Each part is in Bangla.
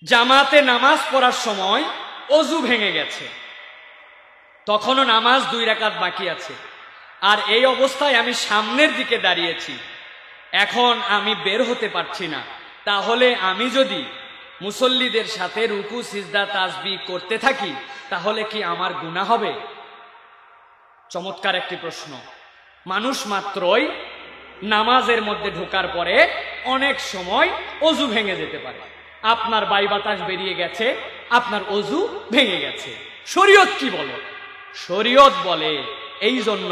জামাতে নামাজ পড়ার সময় অজু ভেঙে গেছে, তখনও নামাজ 2 রাকাত বাকি আছে, আর এই অবস্থায় আমি সামনের দিকে দাঁড়িয়েছি, এখন আমি বের হতে পারছি না, তাহলে আমি যদি মুসল্লিদের সাথে রুকু সিজদা তাসবিহ করতে থাকি তাহলে কি আমার গুনাহ হবে? চমৎকার একটি প্রশ্ন। মানুষ মাত্রই নামাজের মধ্যে ঢোকার পরে অনেক সময় অজু ভেঙে যেতে পারে। আপনার বাই বাতাস বেরিয়ে গেছে, আপনার অজু ভেঙে গেছে। শরীয়ত কি বলে? শরীয়ত বলে এই জন্য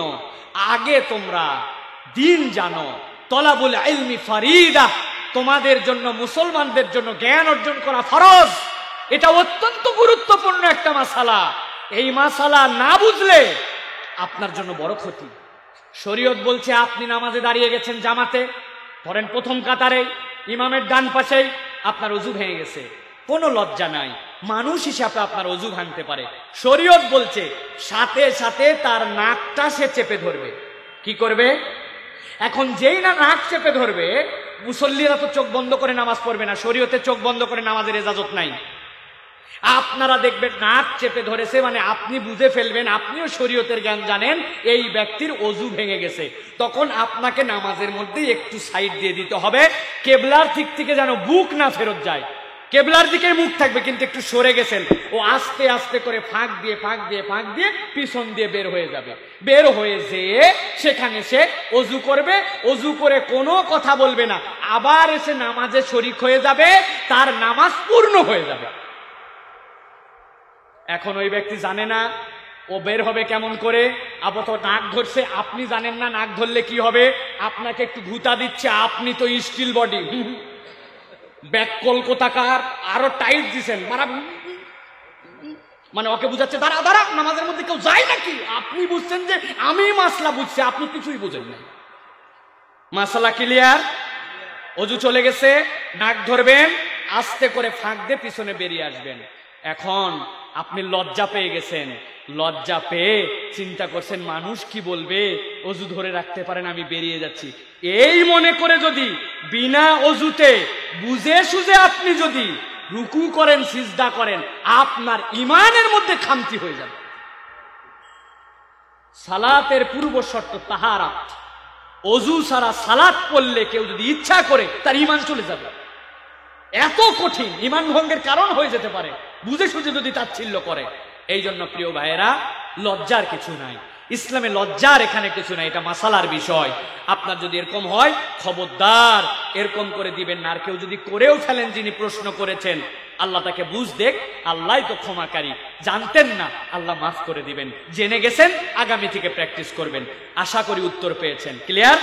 আগে তোমরা দিন জানো, তলাবুল ইলমি ফারিদা, তোমাদের জন্য মুসলমানদের জন্য জ্ঞান অর্জন করা ফরজ। এটা অত্যন্ত গুরুত্বপূর্ণ একটা মাসালা। এই মাসালা না বুঝলে আপনার জন্য বড় ক্ষতি। শরীয়ত বলছে আপনি নামাজে দাঁড়িয়ে গেছেন জামাতে, ধরেন প্রথম কাতারে ইমামের ডান পাশেই, আপনার অজু ভেঙে গেছে, কোনো লজ্জা নাই, মানুষ হিসাবে আপনার অজু ভাঙতে পারে। শরীয়ত বলছে সাথে সাথে তার নাকটা সে চেপে ধরবে। কি করবে? এখন যেই না নাক চেপে ধরবে, মুসল্লিরা তো চোখ বন্ধ করে নামাজ পড়বে না, শরীয়তে চোখ বন্ধ করে নামাজের ইজাজত নাই। আপনারা দেখবেন নাক চেপে ধরেছে মানে আপনি বুঝে ফেলবেন, আপনিও শরীয়তের জ্ঞান জানেন, এই ব্যক্তির অজু ভেঙে গেছে। তখন আপনাকে নামাজের মধ্যে একটু সাইড দিয়ে দিতে হবে, কেবলার দিক থেকে যেন বুক না ফেরত যায়। কেবলার দিকে মুখ থাকবে কিন্তু একটু সরে গেছেন, ও আস্তে আস্তে করে ফাঁক দিয়ে পিছন দিয়ে বের হয়ে যাবে। বের হয়ে যেয়ে সেখানে সে অজু করবে, অজু করে কোনো কথা বলবে না, আবার এসে নামাজে শরীক হয়ে যাবে, তার নামাজ পূর্ণ হয়ে যাবে। এখন ওই ব্যক্তি জানে না ও বের হবে কেমন করে, আপাতত নাক ধরছে, আপনি জানেন না নাক ধরলে কি হবে, আপনাকে একটু ঘুতা দিচ্ছে, আপনি তো স্টিল বডি, ব্যাক কলকাতাকার, আরো টাইট দিচ্ছেন, মানে ওকে বুঝাচ্ছে দাঁড়া দাঁড়া, নামাজের মধ্যে কেউ যায় নাকি? আপনি বুঝছেন যে আমি মাসলা বুঝছি, আপনি কিছুই বুঝেন না। মাসলা ক্লিয়ার? অজু চলে গেছে, নাক ধরবেন, আস্তে করে ফাঁক দিয়ে পিছনে বেরিয়ে আসবেন। এখন আপনি লজ্জা পেয়ে গেছেন, লজ্জা পেয়ে চিন্তা করছেন মানুষ কি বলবে, অজু ধরে রাখতে পারেন, আমি বেরিয়ে যাচ্ছি, এই মনে করে যদি বিনা অজুতে বুঝে সুঝে আপনি যদি রুকু করেন, সিজদা করেন, আপনার ইমানের মধ্যে খামতি হয়ে যাবে। সালাতের পূর্ব শর্ত তাহারাত। অজু ছাড়া সালাত পড়লে কেউ যদি ইচ্ছা করে তার ইমান চলে যাবে। এত কঠিন, ইমান ভঙ্গের কারণ হয়ে যেতে পারে বুঝে সুঝে যদি তাচ্ছিল্য করে। এই জন্য প্রিয় ভাইয়েরা, লজ্জার কিছু নাই, ইসলামে লজ্জার এখানে কিছু নাই, এটা মাসালার বিষয়। আপনার যদি এরকম হয় খবরদার এরকম করে দিবেন না। আর কেউ যদি করেও ফেলেন, যিনি প্রশ্ন করেছেন, আল্লাহ তাকে বুঝ দেখ, আল্লাহ তো ক্ষমাকারী, জানতেন না আল্লাহ মাফ করে দিবেন, জেনে গেছেন আগামী থেকে প্র্যাকটিস করবেন। আশা করি উত্তর পেয়েছেন। ক্লিয়ার?